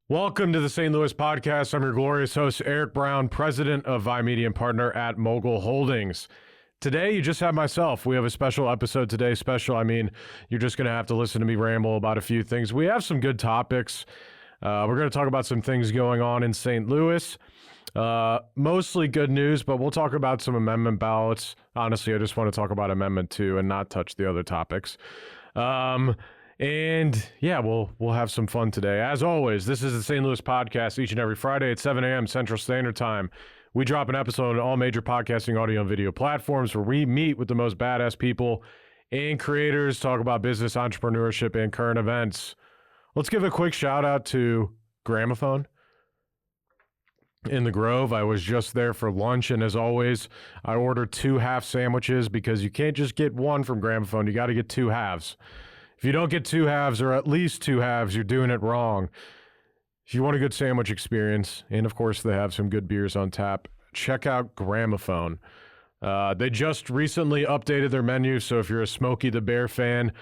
Welcome to the St. Louis Podcast. I'm your glorious host, Eric Brown, president of ViMedia and partner at Mogul Holdings. Today, you just have myself. We have a special episode today. Special, I mean, you're just going to have to listen to me ramble about a few things. We have some good topics. We're going to talk about some things going on in St. Louis. Mostly good news, but we'll talk about some amendment ballots. Honestly, I just want to talk about Amendment 2 and not touch the other topics. And yeah, we'll have some fun today. As always, this is the St. Louis Podcast each and every Friday at 7 a.m. Central Standard Time. We drop an episode on all major podcasting, audio, and video platforms where we meet with the most badass people and creators, talk about business, entrepreneurship, and current events. Let's give a quick shout out to Gramophone in the Grove. I was just there for lunch, and as always, I ordered 2 half sandwiches because you can't just get one from Gramophone. You got to get 2 halves. If you don't get 2 halves or at least 2 halves, you're doing it wrong. If you want a good sandwich experience, and of course they have some good beers on tap, check out Gramophone. They just recently updated their menu, so if you're a Smokey the Bear fan,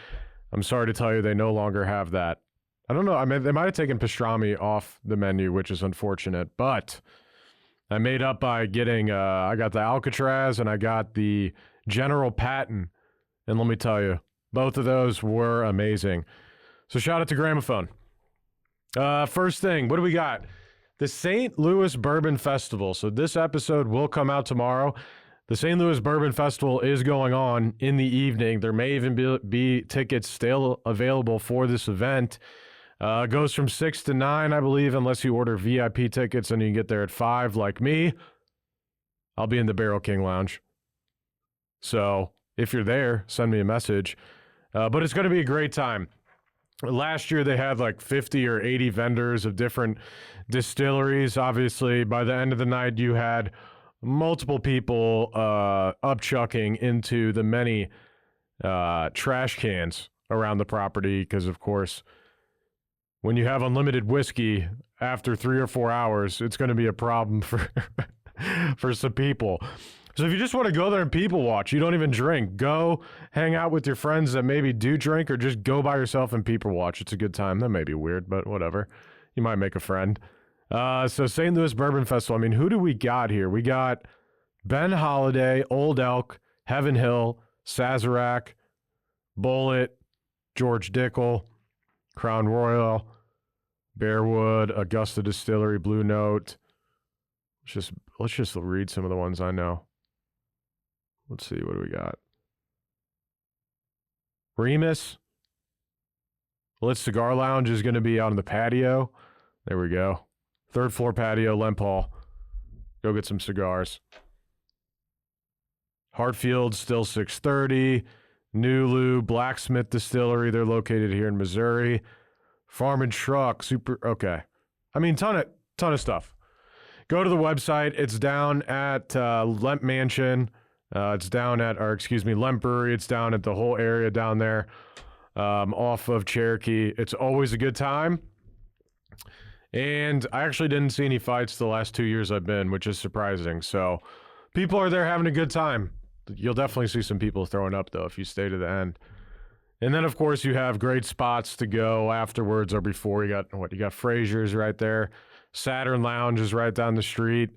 I'm sorry to tell you they no longer have that. I don't know. I mean, they might have taken pastrami off the menu, which is unfortunate, but I made up by getting, I got the Alcatraz and I got the General Patton, and let me tell you, both of those were amazing. So shout out to Gramophone. First thing, what do we got? The St. Louis Bourbon Festival. So this episode will come out tomorrow. The St. Louis Bourbon Festival is going on in the evening. There may even be tickets still available for this event. It goes from 6 to 9, I believe, unless you order VIP tickets and you can get there at 5 like me. I'll be in the Barrel King Lounge. So if you're there, send me a message. But it's going to be a great time. Last year, they had like 50 or 80 vendors of different distilleries. Obviously, by the end of the night, you had multiple people upchucking into the many trash cans around the property because, of course, when you have unlimited whiskey after 3 or 4 hours, it's going to be a problem for for some people. So if you just want to go there and people watch, you don't even drink, go hang out with your friends that maybe do drink, or just go by yourself and people watch. It's a good time. That may be weird, but whatever. You might make a friend. So St. Louis Bourbon Festival. I mean, who do we got here? We got Ben Holiday, Old Elk, Heaven Hill, Sazerac, Bullet, George Dickel, Crown Royal, Bearwood, Augusta Distillery, Blue Note. Let's just read some of the ones I know. Let's see, what do we got? Remus. Blitz Cigar Lounge is going to be out on the patio. There we go. 3rd floor patio, Lempal. Go get some cigars. Hartfield, still 630. Nulu, Blacksmith Distillery. They're located here in Missouri. Farm and Truck, okay. I mean, ton of stuff. Go to the website. It's down at Lemp Mansion. It's down at, Lemp Brewery. It's down at the whole area down there off of Cherokee. It's always a good time. And I actually didn't see any fights the last 2 years I've been, which is surprising. So people are there having a good time. You'll definitely see some people throwing up, though, if you stay to the end. And then, of course, you have great spots to go afterwards or before. You got Frazier's right there. Saturn Lounge is right down the street.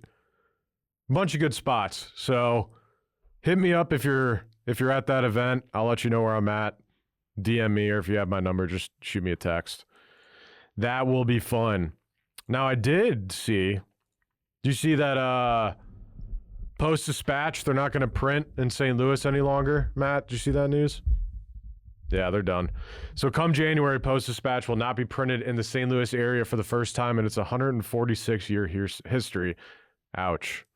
A bunch of good spots. So hit me up if you're at that event. I'll let you know where I'm at. DM me, or if you have my number, just shoot me a text. That will be fun. Now, I did see, you see that Post-Dispatch, they're not going to print in St. Louis any longer, Matt? Did you see that news? Yeah, they're done. So come January, Post-Dispatch will not be printed in the St. Louis area for the first time in its 146-year history. Ouch.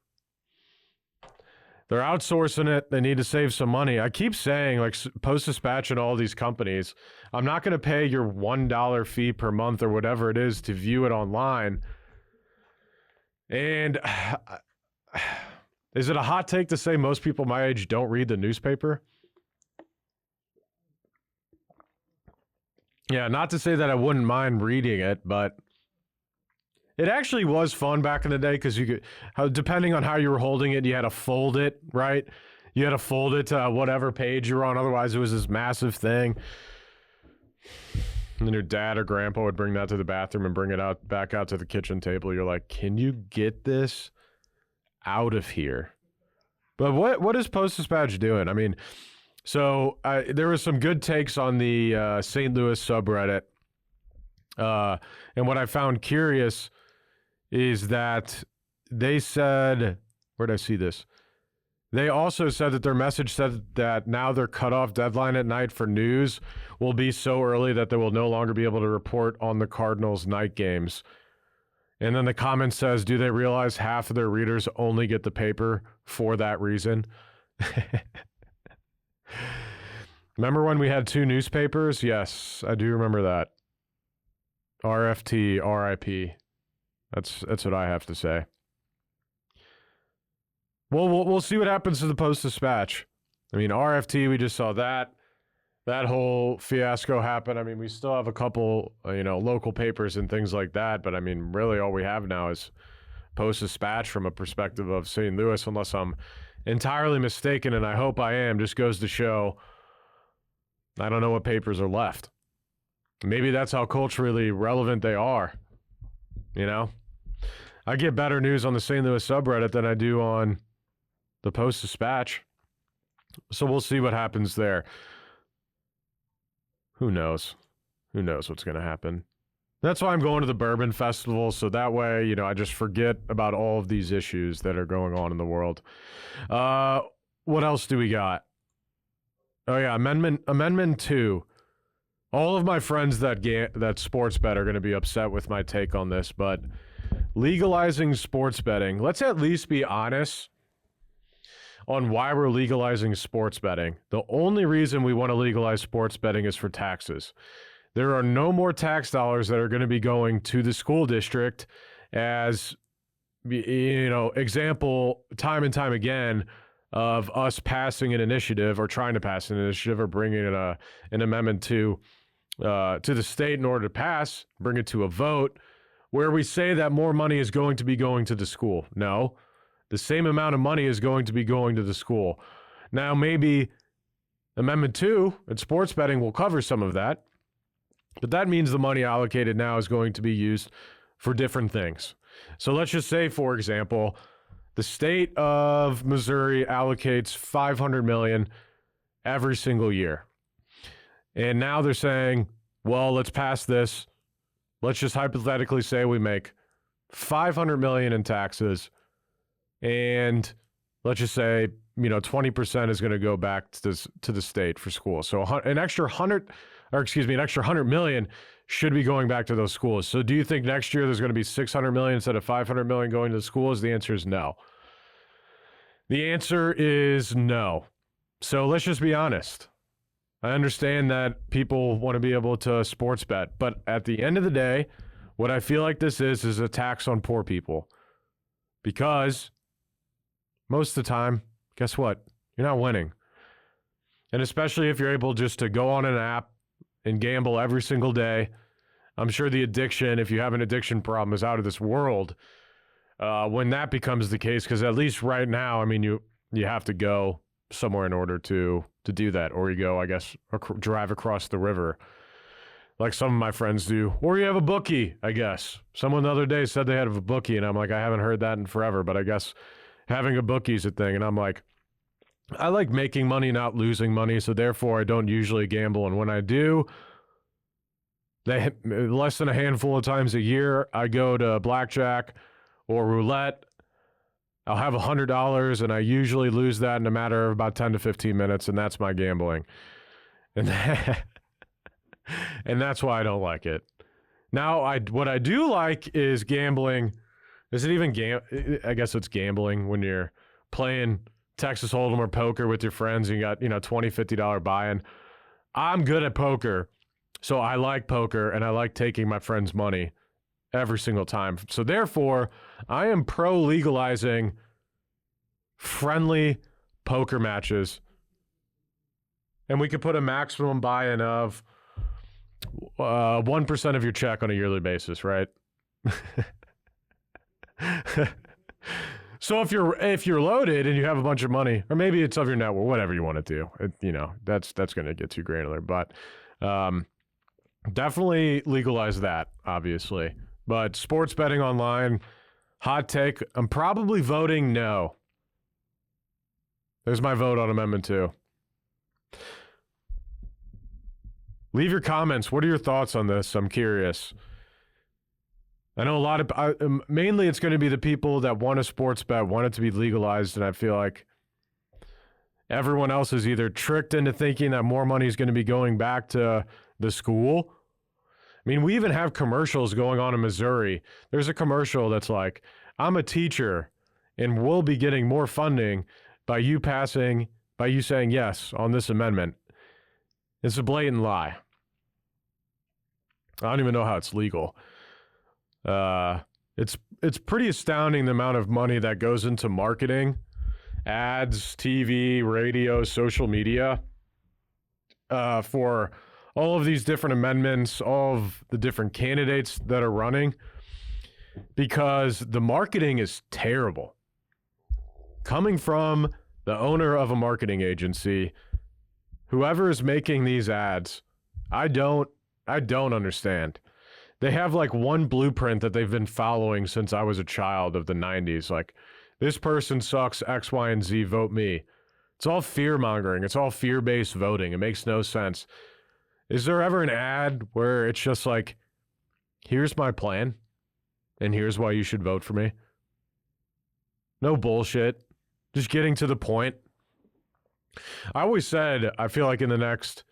They're outsourcing it. They need to save some money. I keep saying, like, Post-Dispatch and all these companies, I'm not going to pay your $1 fee per month or whatever it is to view it online. And is it a hot take to say most people my age don't read the newspaper? Yeah, not to say that I wouldn't mind reading it, but it actually was fun back in the day because you could, depending on how you were holding it, you had to fold it, right? You had to fold it to whatever page you were on. Otherwise, it was this massive thing. And then your dad or grandpa would bring that to the bathroom and bring it back out to the kitchen table. You're like, can you get this out of here? But what is Post-Dispatch doing? I mean, so there were some good takes on the St. Louis subreddit. And what I found curious is that they said, where did I see this? They also said that their message said that now their cutoff deadline at night for news will be so early that they will no longer be able to report on the Cardinals' night games. And then the comment says, do they realize half of their readers only get the paper for that reason? Remember when we had 2 newspapers? Yes, I do remember that. RFT, RIP. That's what I have to say. Well, we'll see what happens to the Post-Dispatch. I mean, RFT, we just saw that whole fiasco happen. I mean, we still have a couple, local papers and things like that. But I mean, really all we have now is Post-Dispatch from a perspective of St. Louis, unless I'm entirely mistaken, and I hope I am. Just goes to show I don't know what papers are left. Maybe that's how culturally relevant they are. I get better news on the St. Louis subreddit than I do on the Post-Dispatch. So we'll see what happens there. Who knows? Who knows what's going to happen? That's why I'm going to the Bourbon Festival, so that way, I just forget about all of these issues that are going on in the world. What else do we got? Oh, yeah, Amendment 2. All of my friends that sports bet are going to be upset with my take on this, but legalizing sports betting, let's at least be honest on why we're legalizing sports betting. The only reason we want to legalize sports betting is for taxes. There are no more tax dollars that are going to be going to the school district as, example, time and time again of us passing an initiative or trying to pass an initiative or bringing an amendment to the state in order to pass, bring it to a vote, where we say that more money is going to be going to the school. No. The same amount of money is going to be going to the school. Now, maybe Amendment 2 and sports betting will cover some of that, but that means the money allocated now is going to be used for different things. So let's just say, for example, the state of Missouri allocates $500 million every single year. And now they're saying, well, let's pass this. Let's just hypothetically say we make $500 million in taxes. And let's just say, 20% is going to go back to the state for schools. So an extra $100 million should be going back to those schools. So do you think next year there's going to be $600 million instead of $500 million going to the schools? The answer is no. The answer is no. So let's just be honest. I understand that people want to be able to sports bet, but at the end of the day, what I feel like this is a tax on poor people. Because most of the time, guess what? You're not winning. And especially if you're able just to go on an app and gamble every single day. I'm sure the addiction, if you have an addiction problem, is out of this world when that becomes the case. Because at least right now, I mean, you have to go somewhere in order to do that. Or you go, I guess, drive across the river like some of my friends do. Or you have a bookie, I guess. Someone the other day said they had a bookie, and I'm like, I haven't heard that in forever. But I guess having a bookie is a thing. And I'm like, I like making money, not losing money. So therefore, I don't usually gamble. And when I do, less than a handful of times a year, I go to blackjack or roulette. I'll have $100, and I usually lose that in a matter of about 10 to 15 minutes, and that's my gambling. And that's why I don't like it. Now, what I do like is gambling. Is it even I guess it's gambling when you're playing Texas Hold'em or poker with your friends and you got, $20, $50 buy-in. I'm good at poker, so I like poker, and I like taking my friends' money every single time. So therefore, I am pro-legalizing friendly poker matches. And we could put a maximum buy-in of 1% of your check on a yearly basis, right? So if you're loaded and you have a bunch of money, or maybe it's of your network, whatever you want to do, that's going to get too granular. But Definitely legalize that, obviously. But sports betting online, hot take, I'm probably voting no. There's my vote on Amendment 2. Leave your comments. What are your thoughts on this? I'm curious. I know a lot of, mainly it's going to be the people that want a sports bet, want it to be legalized, and I feel like everyone else is either tricked into thinking that more money is going to be going back to the school. I mean, we even have commercials going on in Missouri. There's a commercial that's like, I'm a teacher and we'll be getting more funding by you saying yes on this amendment. It's a blatant lie. I don't even know how it's legal. It's pretty astounding the amount of money that goes into marketing, ads, TV, radio, social media, for all of these different amendments, all of the different candidates that are running, because the marketing is terrible. Coming from the owner of a marketing agency, whoever is making these ads, I don't understand. They have like one blueprint that they've been following since I was a child of the 90s. Like, this person sucks, X, Y, and Z, vote me. It's all fear-mongering. It's all fear-based voting. It makes no sense. Is there ever an ad where it's just like, here's my plan, and here's why you should vote for me? No bullshit. Just getting to the point. I always said, I feel like in the next,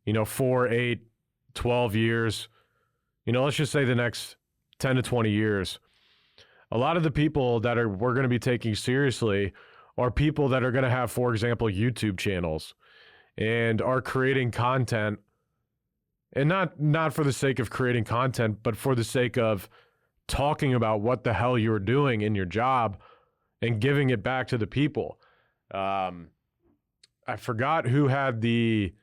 4, 8, 12 years, let's just say the next 10 to 20 years, a lot of the people that we're going to be taking seriously are people that are going to have, for example, YouTube channels and are creating content, and not for the sake of creating content, but for the sake of talking about what the hell you're doing in your job and giving it back to the people. I forgot who had they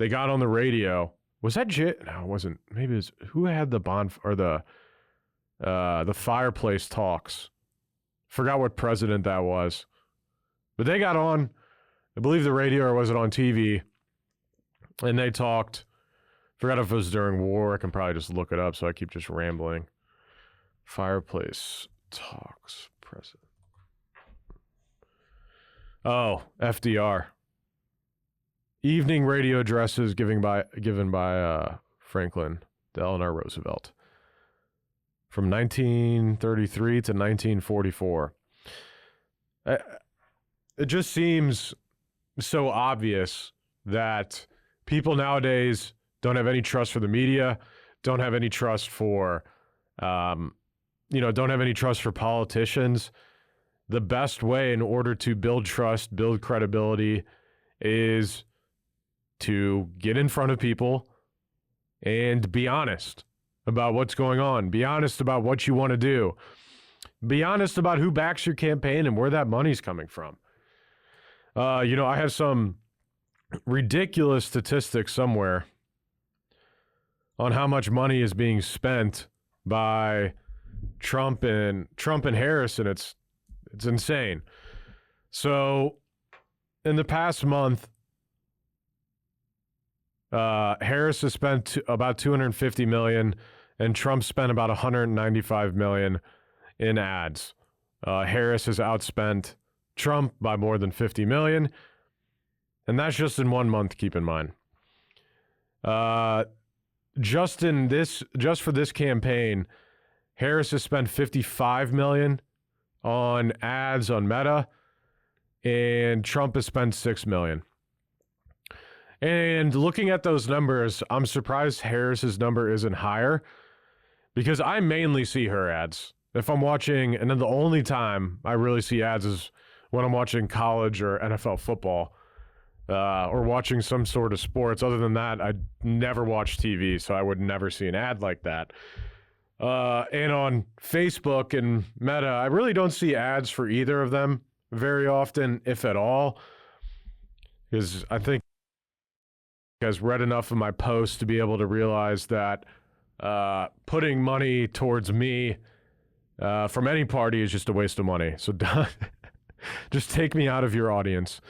got on the radio. Was that No, it wasn't. Maybe it was, who had the the fireplace talks. Forgot what president that was. But they got on, I believe the radio, or was it on TV? And they talked. Forgot if it was during war. I can probably just look it up, so I keep just rambling. Fireplace talks, president. Oh, FDR. Evening radio addresses given by Franklin Delano Roosevelt from 1933 to 1944. It just seems so obvious that people nowadays don't have any trust for the media, don't have any trust for, don't have any trust for politicians. The best way in order to build trust, build credibility, is to get in front of people and be honest about what's going on. Be honest about what you want to do. Be honest about who backs your campaign and where that money's coming from. I have some ridiculous statistics somewhere on how much money is being spent by Trump and Harris, and it's insane. So in the past month, Harris has spent about $250 million, and Trump spent about $195 million in ads. Harris has outspent Trump by more than $50 million, and that's just in 1 month, keep in mind. Just for this campaign, Harris has spent $55 million on ads on Meta, and Trump has spent $6 million. And looking at those numbers, I'm surprised Harris's number isn't higher, because I mainly see her ads. If I'm watching, and then the only time I really see ads is when I'm watching college or NFL football, or watching some sort of sports. Other than that, I never watch TV, so I would never see an ad like that. And on Facebook and Meta, I really don't see ads for either of them very often, if at all, because I think I have read enough of my posts to be able to realize that putting money towards me from any party is just a waste of money. So just take me out of your audience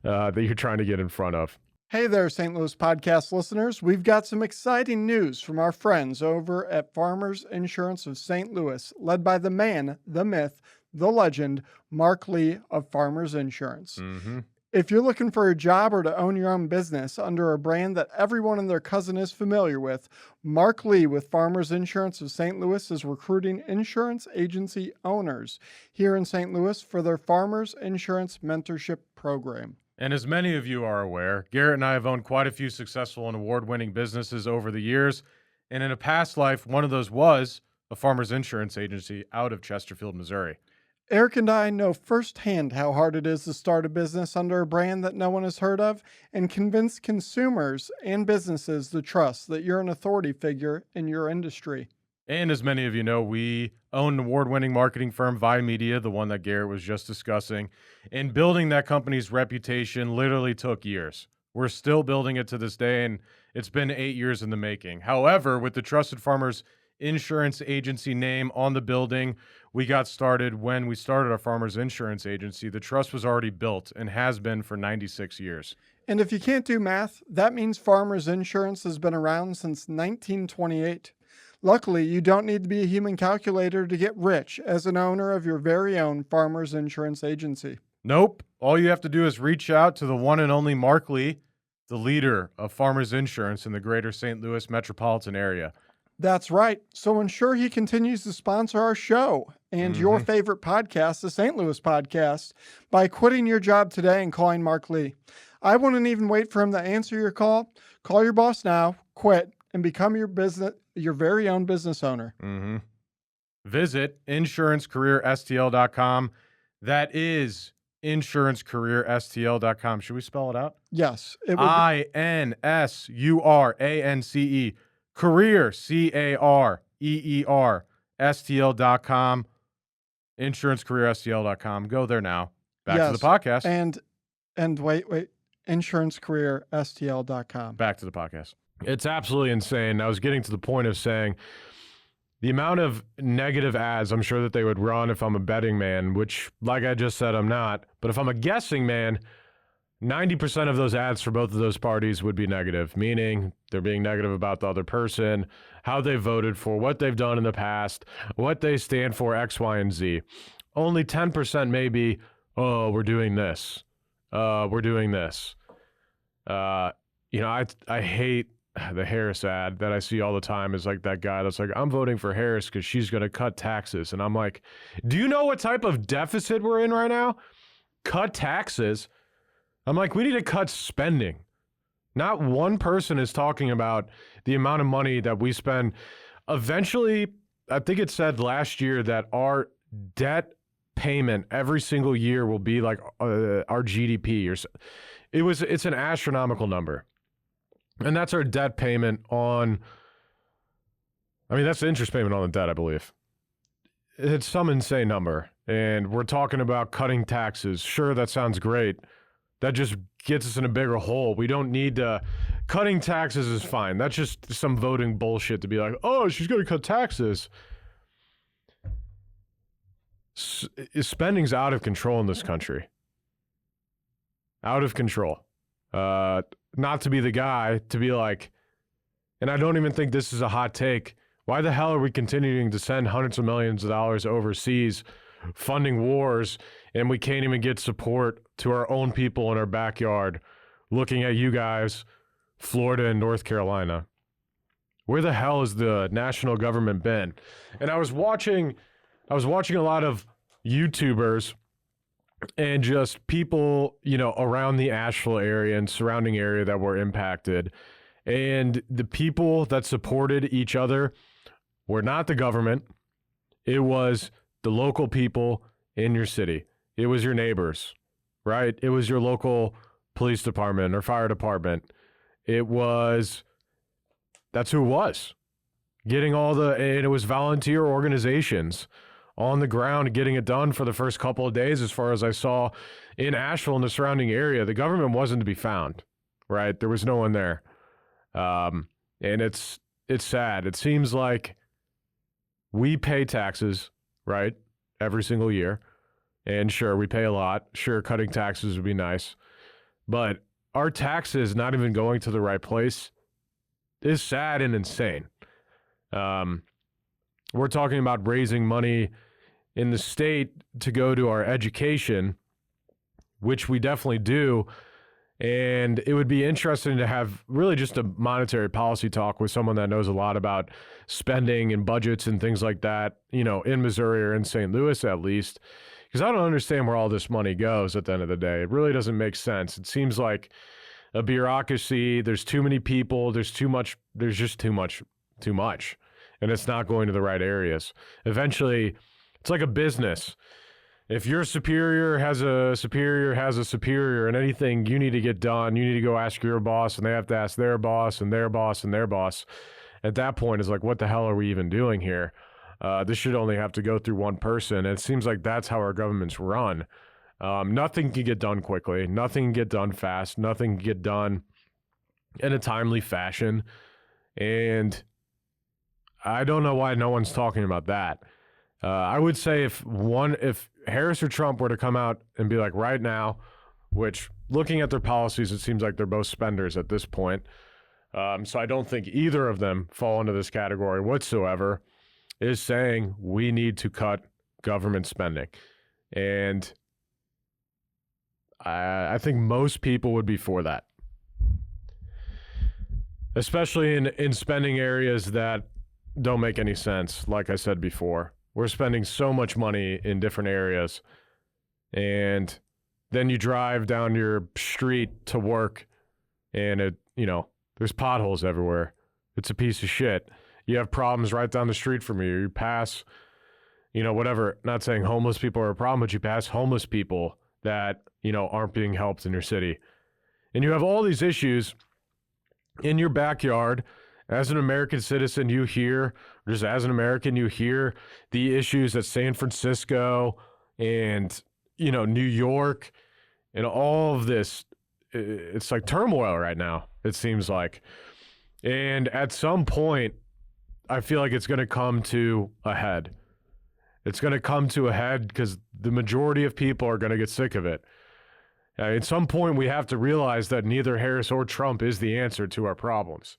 that you're trying to get in front of. Hey there, St. Louis podcast listeners. We've got some exciting news from our friends over at Farmers Insurance of St. Louis, led by the man, the myth, the legend, Mark Lee of Farmers Insurance. Mm-hmm. If you're looking for a job or to own your own business under a brand that everyone and their cousin is familiar with, Mark Lee with Farmers Insurance of St. Louis is recruiting insurance agency owners here in St. Louis for their Farmers Insurance Mentorship Program. And as many of you are aware, Garrett and I have owned quite a few successful and award-winning businesses over the years. And in a past life, one of those was a farmer's insurance agency out of Chesterfield, Missouri. Eric and I know firsthand how hard it is to start a business under a brand that no one has heard of and convince consumers and businesses to trust that you're an authority figure in your industry. And as many of you know, we own an award-winning marketing firm, Via Media, the one that Garrett was just discussing. And building that company's reputation literally took years. We're still building it to this day, and it's been 8 years in the making. However, with the Trusted Farmers Insurance Agency name on the building, we got started when we started our Farmers Insurance Agency. The trust was already built and has been for 96 years. And if you can't do math, that means Farmers Insurance has been around since 1928. Luckily, you don't need to be a human calculator to get rich as an owner of your very own Farmers Insurance Agency. Nope. All you have to do is reach out to the one and only Mark Lee, the leader of Farmers Insurance in the greater St. Louis metropolitan area. That's right. So ensure he continues to sponsor our show and your favorite podcast, the St. Louis Podcast, by quitting your job today and calling Mark Lee. I wouldn't even wait for him to answer your call. Call your boss now, quit, and become your very own business owner. Visit insurancecareerstl.com. That is insurancecareerstl.com. Should we spell it out? Yes. It would INSURANCE, career, CAREER, STL.com, insurancecareerstl.com. Go there now. Back to the podcast. And wait, insurancecareerstl.com. Back to the podcast. It's absolutely insane. I was getting to the point of saying the amount of negative ads I'm sure that they would run if I'm a betting man, which, like I just said, I'm not. But if I'm a guessing man, 90% of those ads for both of those parties would be negative, meaning they're being negative about the other person, how they voted for, what they've done in the past, what they stand for, X, Y, and Z. Only 10% may be, oh, we're doing this. We're doing this. I hate the Harris ad that I see all the time is like that guy that's like, I'm voting for Harris because she's going to cut taxes. And I'm like, do you know what type of deficit we're in right now? Cut taxes. I'm like, we need to cut spending. Not one person is talking about the amount of money that we spend. Eventually, I think it said last year that our debt payment every single year will be like our GDP. It's an astronomical number. And that's our debt payment on, that's the interest payment on the debt, I believe. It's some insane number. And we're talking about cutting taxes. Sure, that sounds great. That just gets us in a bigger hole. We don't need to, cutting taxes is fine. That's just some voting bullshit to be like, oh, she's going to cut taxes. Spending's out of control in this country. Out of control. Not to be the guy to be like, and I don't even think this is a hot take, why the hell are we continuing to send hundreds of millions of dollars overseas, funding wars, and we can't even get support to our own people in our backyard, looking at you guys, Florida and North Carolina? Where the hell has the national government been? And I was watching a lot of YouTubers and just people, around the Asheville area and surrounding area that were impacted. And the people that supported each other were not the government. It was the local people in your city. It was your neighbors, right? It was your local police department or fire department. That's who it was. And it was volunteer organizations on the ground getting it done for the first couple of days, as far as I saw in Asheville and the surrounding area. The government wasn't to be found, right? There was no one there. And it's sad. It seems like we pay taxes, right, every single year. And sure, we pay a lot. Sure, cutting taxes would be nice. But our taxes not even going to the right place is sad and insane. We're talking about raising money in the state to go to our education, which we definitely do. And it would be interesting to have really just a monetary policy talk with someone that knows a lot about spending and budgets and things like that, in Missouri or in St. Louis at least, because I don't understand where all this money goes at the end of the day. It really doesn't make sense. It seems like a bureaucracy. There's too many people. There's just too much, and it's not going to the right areas. Eventually, it's like a business. If your superior has a superior and anything you need to get done, you need to go ask your boss, and they have to ask their boss and their boss and their boss. At that point, it's like, what the hell are we even doing here? This should only have to go through one person. And it seems like that's how our governments run. Nothing can get done quickly. Nothing can get done fast. Nothing can get done in a timely fashion. And I don't know why no one's talking about that. I would say if Harris or Trump were to come out and be like, right now, which looking at their policies, it seems like they're both spenders at this point. So I don't think either of them fall into this category whatsoever, is saying we need to cut government spending. And I think most people would be for that, especially in spending areas that don't make any sense. Like I said before, we're spending so much money in different areas, and then you drive down your street to work and there's potholes everywhere. It's a piece of shit. You have problems right down the street from you. You pass, whatever, not saying homeless people are a problem, but you pass homeless people that, aren't being helped in your city. And you have all these issues in your backyard. As an American citizen, you hear, just as an American, you hear the issues that San Francisco and, New York and all of this. It's like turmoil right now, it seems like. And at some point, I feel like it's going to come to a head. It's going to come to a head because the majority of people are going to get sick of it. At some point, we have to realize that neither Harris or Trump is the answer to our problems.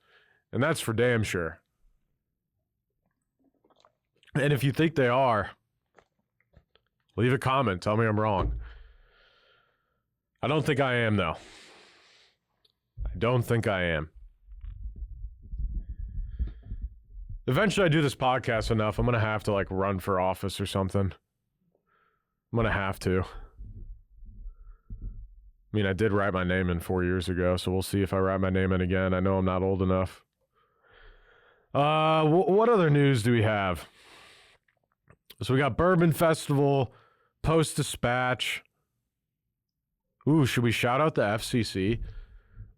And that's for damn sure. And if you think they are, leave a comment. Tell me I'm wrong. I don't think I am, though. I don't think I am. Eventually, I do this podcast enough, I'm going to have to, run for office or something. I'm going to have to. I mean, I did write my name in 4 years ago, so we'll see if I write my name in again. I know I'm not old enough. What other news do we have? So we got Bourbon Festival, Post-Dispatch. Ooh, should we shout out the FCC?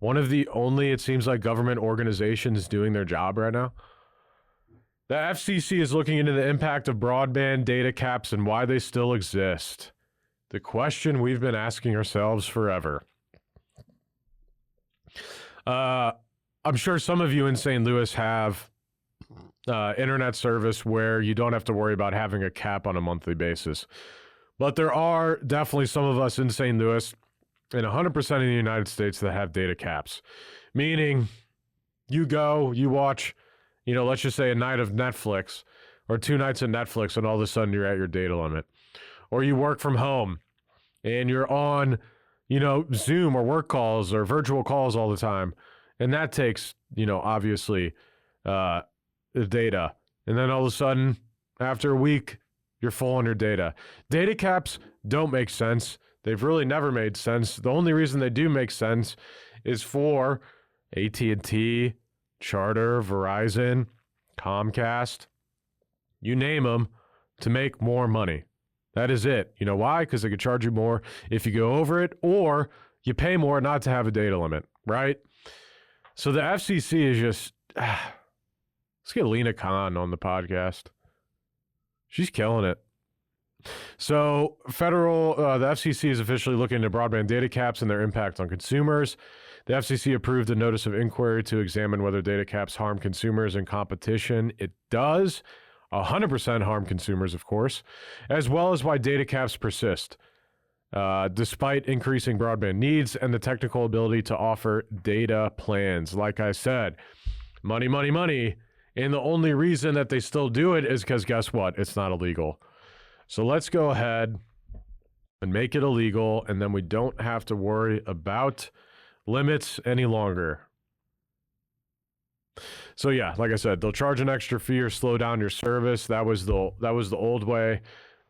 One of the only, it seems like, government organizations doing their job right now. The FCC is looking into the impact of broadband data caps and why they still exist. The question we've been asking ourselves forever. I'm sure some of you in St. Louis have internet service where you don't have to worry about having a cap on a monthly basis. But there are definitely some of us in St. Louis and 100% of the United States that have data caps. Meaning you go, you watch, let's just say a night of Netflix or 2 nights of Netflix, and all of a sudden you're at your data limit. Or you work from home and you're on, Zoom or work calls or virtual calls all the time. And that takes, obviously, the data. And then all of a sudden, after a week, you're full on your data. Data caps don't make sense. They've really never made sense. The only reason they do make sense is for AT&T, Charter, Verizon, Comcast, you name them, to make more money. That is it. You know why? Because they could charge you more if you go over it, or you pay more not to have a data limit, right? So the FCC is just... let's get Lena Khan on the podcast. She's killing it. So the FCC is officially looking into broadband data caps and their impact on consumers. The FCC approved a notice of inquiry to examine whether data caps harm consumers and competition. It does 100% harm consumers, of course, as well as why data caps persist. despite increasing broadband needs and the technical ability to offer data plans. Like I said, money, money, money. And the only reason that they still do it is because guess what? It's not illegal. So let's go ahead and make it illegal, and then we don't have to worry about limits any longer. So yeah, like I said, they'll charge an extra fee or slow down your service. That was the old way.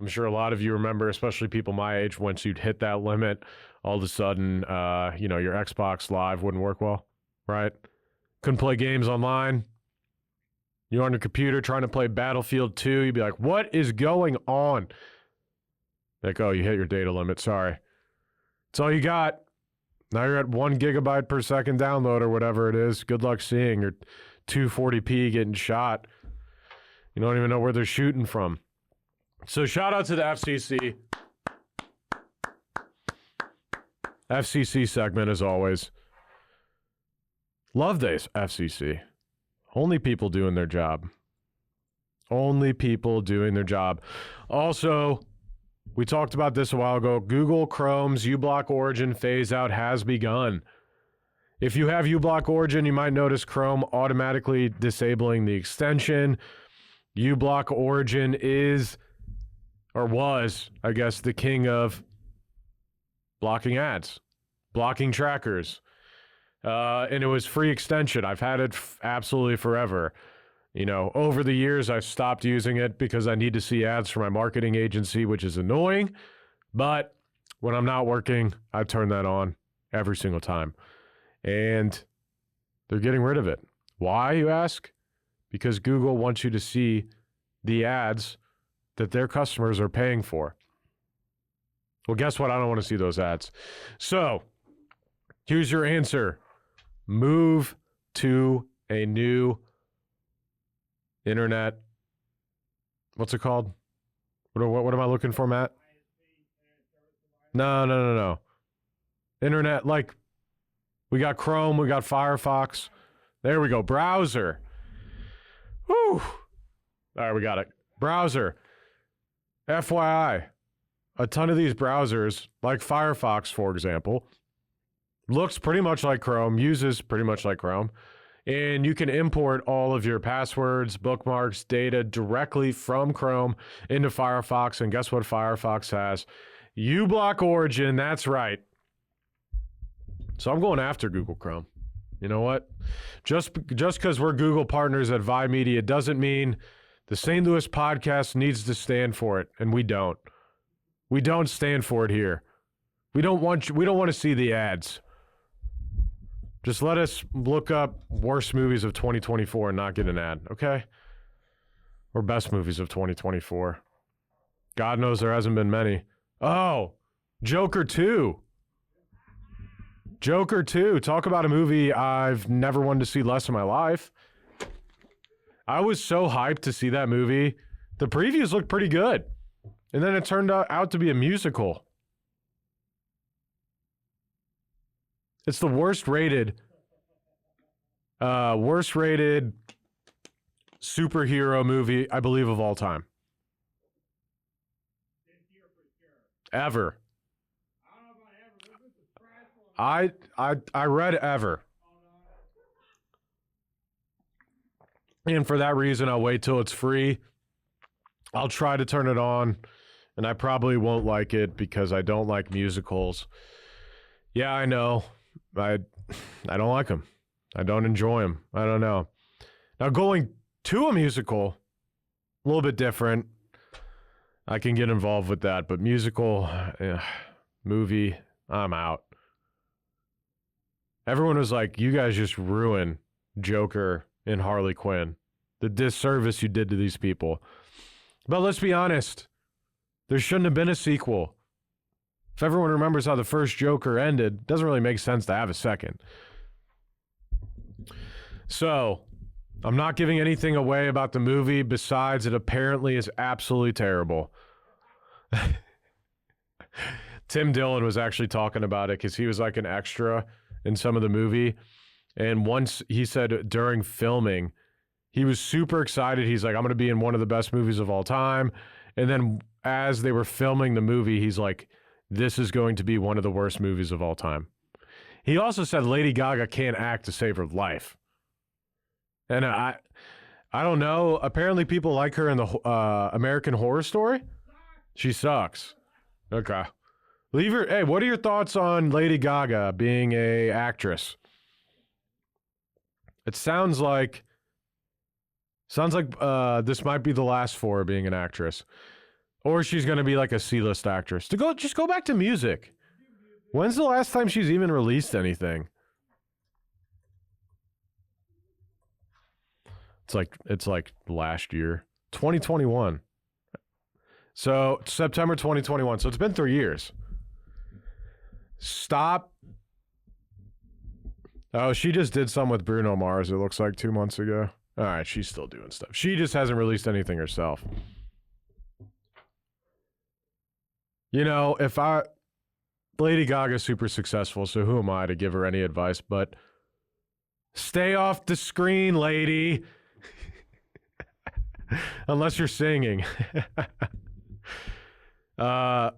I'm sure a lot of you remember, especially people my age, once you'd hit that limit, all of a sudden, your Xbox Live wouldn't work well, right? Couldn't play games online. You're on your computer trying to play Battlefield 2. You'd be like, what is going on? Like, oh, you hit your data limit. Sorry. That's all you got. Now you're at 1 gigabyte per second download or whatever it is. Good luck seeing your 240p getting shot. You don't even know where they're shooting from. So shout out to the FCC. FCC segment as always. Love this FCC. Only people doing their job. Only people doing their job. Also, we talked about this a while ago. Google Chrome's uBlock Origin phase out has begun. If you have uBlock Origin, you might notice Chrome automatically disabling the extension. uBlock Origin is, or was, I guess, the king of blocking ads, blocking trackers. And it was free extension. I've had it absolutely forever. You know, over the years, I've stopped using it because I need to see ads for my marketing agency, which is annoying. But when I'm not working, I turn that on every single time. And they're getting rid of it. Why, you ask? Because Google wants you to see the ads that their customers are paying for. Well, guess what? I don't want to see those ads. So here's your answer. Move to a new internet. What's it called? What am I looking for, Matt? No. Internet, like, we got Chrome, we got Firefox. There we go. Browser. Whew. All right, we got it. Browser. FYI, a ton of these browsers, like Firefox, for example, looks pretty much like Chrome, uses pretty much like Chrome, and you can import all of your passwords, bookmarks, data directly from Chrome into Firefox, and guess what Firefox has? uBlock Origin, that's right. So I'm going after Google Chrome. You know what? Just because we're Google partners at Vibe Media doesn't mean the St. Louis podcast needs to stand for it, and we don't. We don't stand for it here. We don't want to see the ads. Just let us look up worst movies of 2024 and not get an ad, okay? Or best movies of 2024. God knows there hasn't been many. Oh, Joker 2. Joker 2. Talk about a movie I've never wanted to see less in my life. I was so hyped to see that movie. The previews looked pretty good. And then it turned out to be a musical. It's the worst rated superhero movie, I believe, of all time. Ever. I read ever. And for that reason, I'll wait till it's free. I'll try to turn it on, and I probably won't like it because I don't like musicals. Yeah, I know. I don't like them. I don't enjoy them. I don't know. Now, going to a musical, a little bit different. I can get involved with that, but musical, movie, I'm out. Everyone was like, you guys just ruined Joker and Harley Quinn. The disservice you did to these people. But let's be honest. There shouldn't have been a sequel. If everyone remembers how the first Joker ended, it doesn't really make sense to have a second. So, I'm not giving anything away about the movie besides it apparently is absolutely terrible. Tim Dillon was actually talking about it because he was like an extra in some of the movie. And once he said during filming, he was super excited. He's like, I'm going to be in one of the best movies of all time. And then as they were filming the movie, he's like, this is going to be one of the worst movies of all time. He also said Lady Gaga can't act to save her life. And I don't know. Apparently people like her in the American Horror Story. She sucks. Okay. Leave her. Hey, what are your thoughts on Lady Gaga being a actress? It sounds like this might be the last for her being an actress. Or she's going to be like a C-list actress. Just go back to music. When's the last time she's even released anything? It's like last year, 2021. So September 2021. So it's been 3 years. Stop. Oh, she just did some with Bruno Mars. It looks like 2 months ago. All right, she's still doing stuff. She just hasn't released anything herself. You know, Lady Gaga's super successful, so who am I to give her any advice? But stay off the screen, lady. Unless you're singing. Oh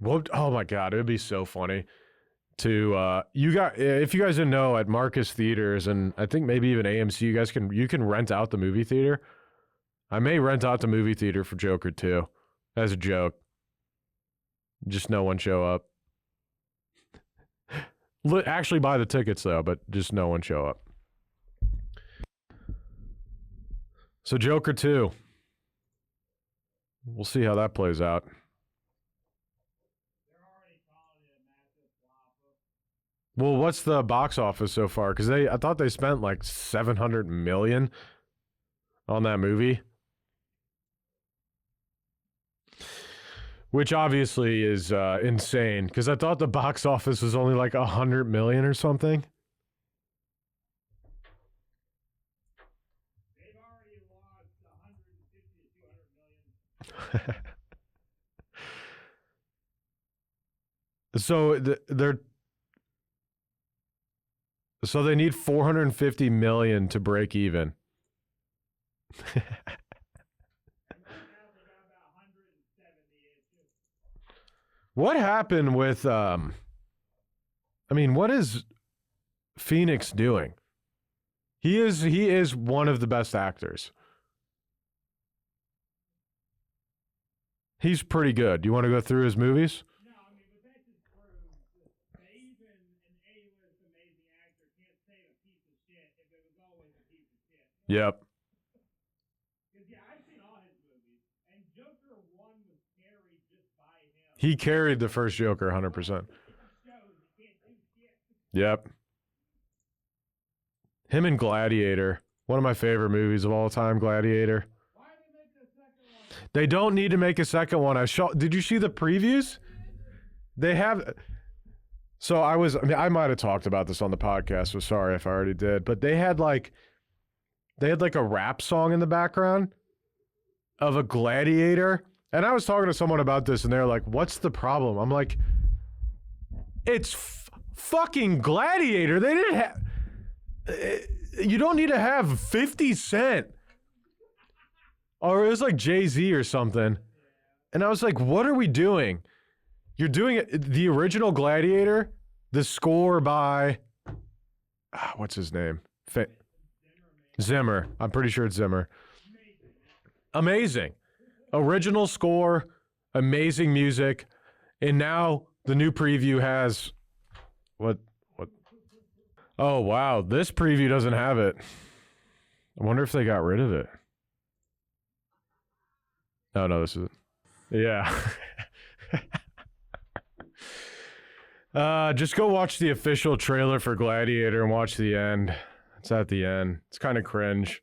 my God, it would be so funny to if you guys didn't know, at Marcus Theaters and I think maybe even AMC, you can rent out the movie theater. I may rent out the movie theater for Joker 2 as a joke. Just no one show up. Actually buy the tickets though, but just no one show up. So Joker 2. We'll see how that plays out. Well, what's the box office so far? Because I thought they spent like $700 million on that movie. Which obviously is insane, because I thought the box office was only like $100 million or something. They've already lost 150 to 200 million. So they need $450 million to break even. What happened with what is Phoenix doing? He is one of the best actors. He's pretty good. Do you want to go through his movies? No, but that just proves that even an A-list amazing actor can't save a piece of shit if it was always a piece of shit. Yep. Because, I've seen all his movies, and Joker 1 was carried just by him. He carried the first Joker 100%. Yep. Him and Gladiator. One of my favorite movies of all time, Gladiator. Why did they make the second one? They don't need to make a second one. Did you see the previews? They have. So I might have talked about this on the podcast, so sorry if I already did, but they had like a rap song in the background of a gladiator. And I was talking to someone about this and they're like, what's the problem? I'm like, it's fucking Gladiator. They didn't have, you don't need to have 50 Cent. Or it was like Jay-Z or something. And I was like, what are we doing? You're doing it, the original Gladiator, the score by, what's his name? Zimmer. I'm pretty sure it's Zimmer. Amazing. Original score, amazing music. And now the new preview has, what? Oh, wow. This preview doesn't have it. I wonder if they got rid of it. Oh, no, this is it. Yeah. Just go watch the official trailer for Gladiator and watch the end. It's at the end. It's kind of cringe.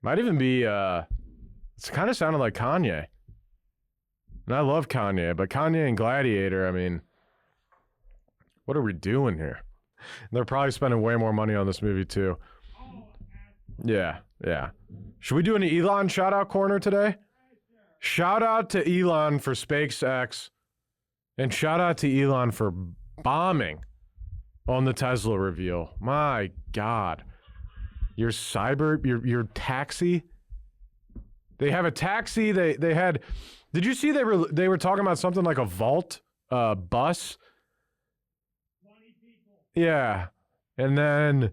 Might even be, it's kind of sounded like Kanye. And I love Kanye, but Kanye and Gladiator, what are we doing here? And they're probably spending way more money on this movie, too. Yeah. Should we do an Elon shout-out corner today? Shout out to Elon for SpaceX, and shout out to Elon for bombing on the Tesla reveal. My God. Your taxi. They have a taxi. They had Did you see they were talking about something like a vault bus? 20 people. Yeah. And then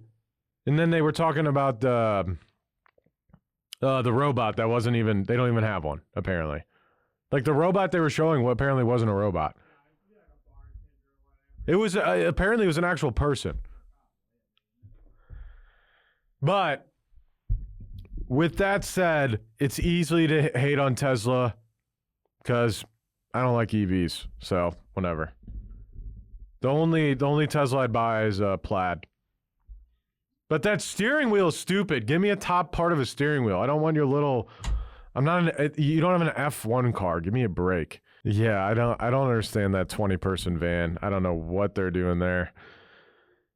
they were talking about the robot that wasn't even, they don't even have one, apparently. Like the robot they were showing apparently wasn't a robot. It was apparently it was an actual person. But with that said, it's easy to hate on Tesla because I don't like EVs, so whatever. The only Tesla I'd buy is a Plaid. But that steering wheel is stupid. Give me a top part of a steering wheel. I don't want your little. You don't have an F1 car. Give me a break. Yeah, I don't understand that 20-person van. I don't know what they're doing there.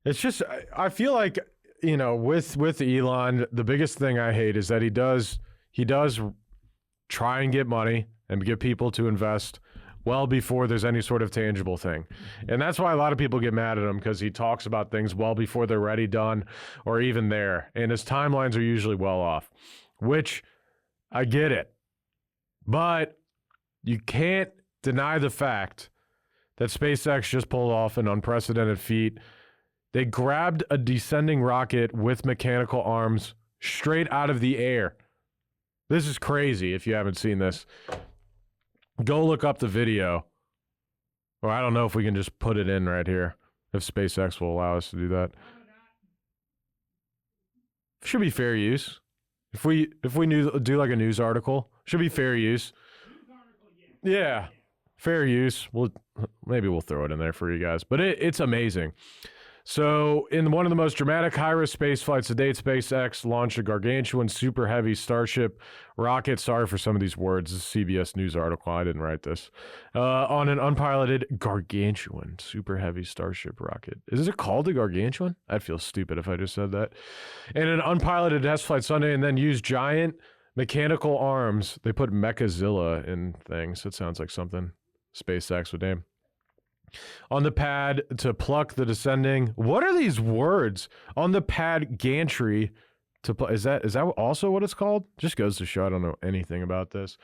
It's just I feel like, you know, with Elon, the biggest thing I hate is that he does try and get money and get people to invest well before there's any sort of tangible thing. And that's why a lot of people get mad at him, because he talks about things well before they're ready, done, or even there. And his timelines are usually well off, which I get it. But you can't deny the fact that SpaceX just pulled off an unprecedented feat. They grabbed a descending rocket with mechanical arms straight out of the air. This is crazy if you haven't seen this. Go look up the video. Or I don't know if we can just put it in right here, if SpaceX will allow us to do that. Should be fair use. If we do like a news article, should be fair use. Yeah, fair use. Maybe we'll throw it in there for you guys. But it's amazing. So, in one of the most dramatic high-risk space flights to date, SpaceX launched a gargantuan super heavy Starship rocket. Sorry for some of these words. This is a CBS News article. I didn't write this. On an unpiloted gargantuan super heavy Starship rocket. Is it called a gargantuan? I'd feel stupid if I just said that. In an unpiloted test flight Sunday, and then used giant mechanical arms. They put Mechazilla in things. It sounds like something SpaceX would name. On the pad to pluck the descending. What are these words? On the pad gantry to is that also what it's called? Just goes to show I don't know anything about this.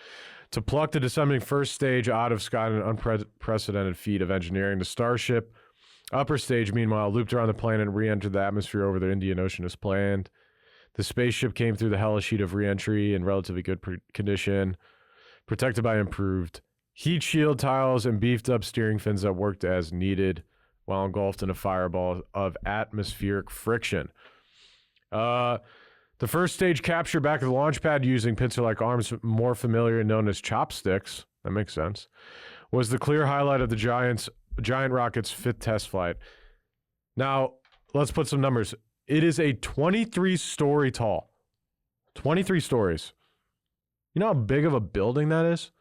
To pluck the descending first stage out of sky in an unprecedented feat of engineering. The Starship upper stage, meanwhile, looped around the planet and re-entered the atmosphere over the Indian Ocean as planned. The spaceship came through the hellish heat of re-entry in relatively good condition, protected by improved heat shield tiles and beefed up steering fins that worked as needed while engulfed in a fireball of atmospheric friction. The first stage capture back of the launch pad using pincer-like arms, more familiar and known as chopsticks, that makes sense, was the clear highlight of the giant rocket's fifth test flight. Now, let's put some numbers. It is a 23-story tall. 23 stories. You know how big of a building that is?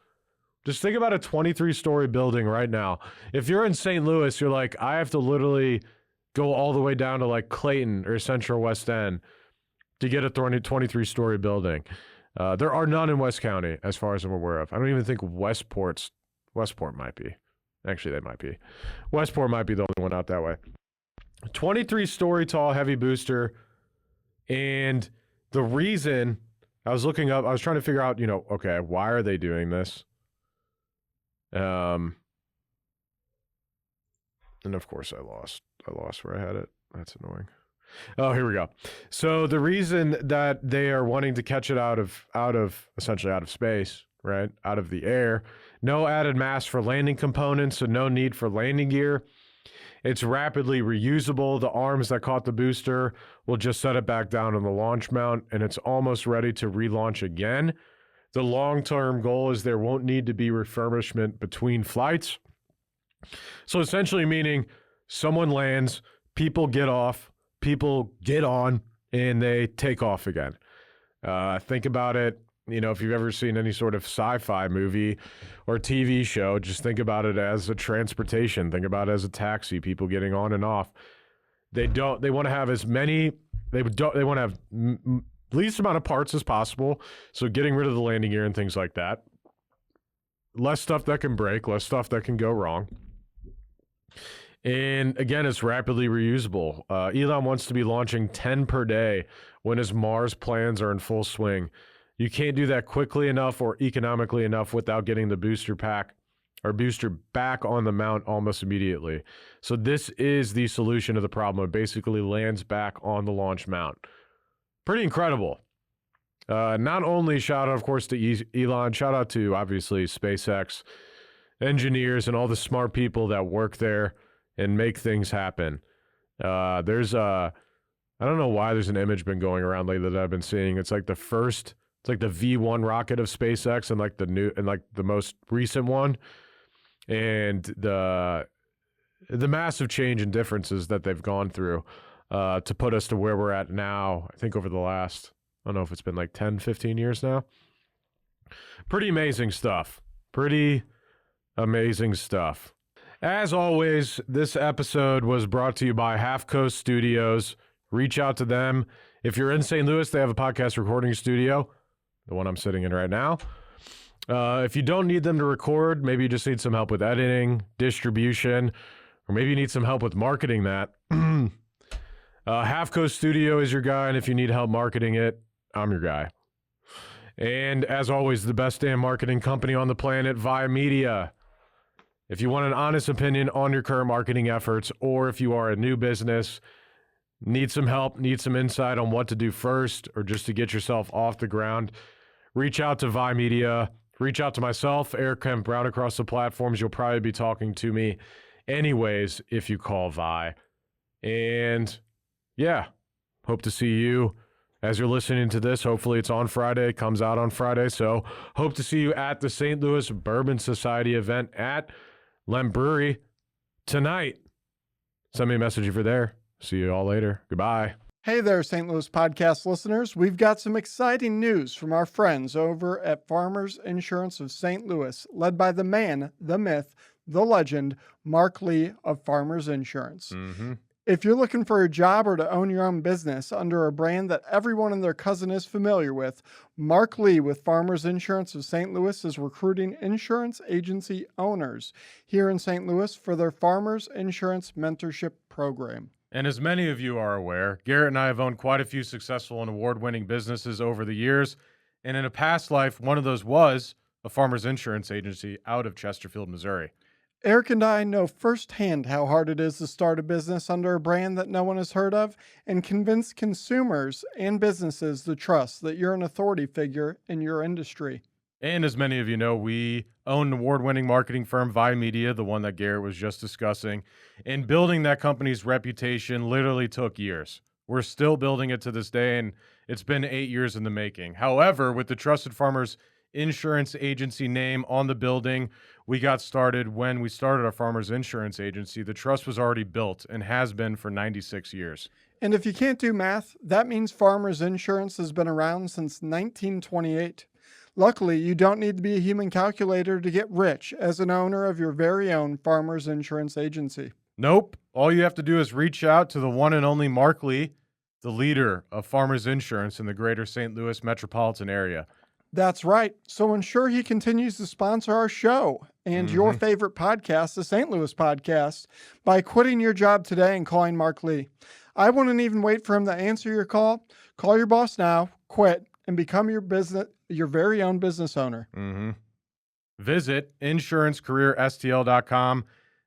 Just think about a 23-story building right now. If you're in St. Louis, you're like, I have to literally go all the way down to like Clayton or Central West End to get a 23-story building. There are none in West County, as far as I'm aware of. I don't even think Westport might be. Actually, they might be. Westport might be the only one out that way. 23-story tall heavy booster. And the reason I was looking up, I was trying to figure out, okay, why are they doing this? And of course I lost where I had it. That's annoying. Oh, here we go. So the reason that they are wanting to catch it out of essentially out of space, right? Out of the air. No added mass for landing components, so no need for landing gear. It's rapidly reusable. The arms that caught the booster will just set it back down on the launch mount, and it's almost ready to relaunch again. The long-term goal is there won't need to be refurbishment between flights. So essentially meaning someone lands, people get off, people get on, and they take off again. Think about it, if you've ever seen any sort of sci-fi movie or TV show, just think about it as a transportation. Think about it as a taxi, people getting on and off. They want to have as many, they want to have least amount of parts as possible, so getting rid of the landing gear and things like that. Less stuff that can break, less stuff that can go wrong. And again, it's rapidly reusable. Elon wants to be launching 10 per day when his Mars plans are in full swing. You can't do that quickly enough or economically enough without getting the booster pack or booster back on the mount almost immediately. So this is the solution to the problem. It basically lands back on the launch mount. Pretty incredible. Not only shout out, of course, to Elon, shout out to, obviously, SpaceX engineers and all the smart people that work there and make things happen. I don't know why there's an image been going around lately that I've been seeing. It's like the V1 rocket of SpaceX and like the most recent one. And the massive change and differences that they've gone through to put us to where we're at now, I think over the last, I don't know if it's been like 10, 15 years now. Pretty amazing stuff. Pretty amazing stuff. As always, this episode was brought to you by Half Coast Studios. Reach out to them. If you're in St. Louis, they have a podcast recording studio, the one I'm sitting in right now. If you don't need them to record, maybe you just need some help with editing, distribution, or maybe you need some help with marketing that. Half Coast Studio is your guy, and if you need help marketing it, I'm your guy. And as always, the best damn marketing company on the planet, Via Media. If you want an honest opinion on your current marketing efforts, or if you are a new business, need some help, need some insight on what to do first, or just to get yourself off the ground, reach out to Via Media. Reach out to myself, Eric Kemp Brown, across the platforms. You'll probably be talking to me anyways if you call Vi. And yeah, hope to see you as you're listening to this. Hopefully it's on Friday. It comes out on Friday. So hope to see you at the St. Louis Bourbon Society event at Lent Brewery tonight. Send me a message if you're there. See you all later. Goodbye. Hey there, St. Louis podcast listeners. We've got some exciting news from our friends over at Farmers Insurance of St. Louis, led by the man, the myth, the legend, Mark Lee of Farmers Insurance. Mm-hmm. If you're looking for a job or to own your own business under a brand that everyone and their cousin is familiar with, Mark Lee with Farmers Insurance of St. Louis is recruiting insurance agency owners here in St. Louis for their Farmers Insurance Mentorship Program. And as many of you are aware, Garrett and I have owned quite a few successful and award-winning businesses over the years. And in a past life, one of those was a farmer's insurance agency out of Chesterfield, Missouri. Eric and I know firsthand how hard it is to start a business under a brand that no one has heard of and convince consumers and businesses to trust that you're an authority figure in your industry. And as many of you know, we own an award-winning marketing firm, Via Media, the one that Garrett was just discussing. And building that company's reputation literally took years. We're still building it to this day, and it's been 8 years in the making. However, with the Trusted Farmers Insurance Agency name on the building, we got started when we started our Farmers Insurance Agency. The trust was already built and has been for 96 years. And if you can't do math, that means Farmers Insurance has been around since 1928. Luckily, you don't need to be a human calculator to get rich as an owner of your very own Farmers Insurance Agency. Nope. All you have to do is reach out to the one and only Mark Lee, the leader of Farmers Insurance in the greater St. Louis metropolitan area. That's right. So ensure he continues to sponsor our show and your favorite podcast, the St. Louis Podcast, by quitting your job today and calling Mark Lee. I wouldn't even wait for him to answer your call. Call your boss now, quit, and become your very own business owner. Mm-hmm. Visit insurancecareerstl.com.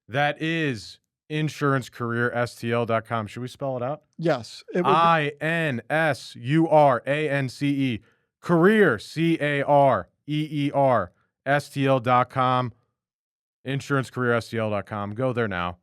That is insurancecareerstl.com. Should we spell it out? Yes. It would INSURANCE. Career, CAREER, STL.com. Insurancecareerstl.com. Go there now.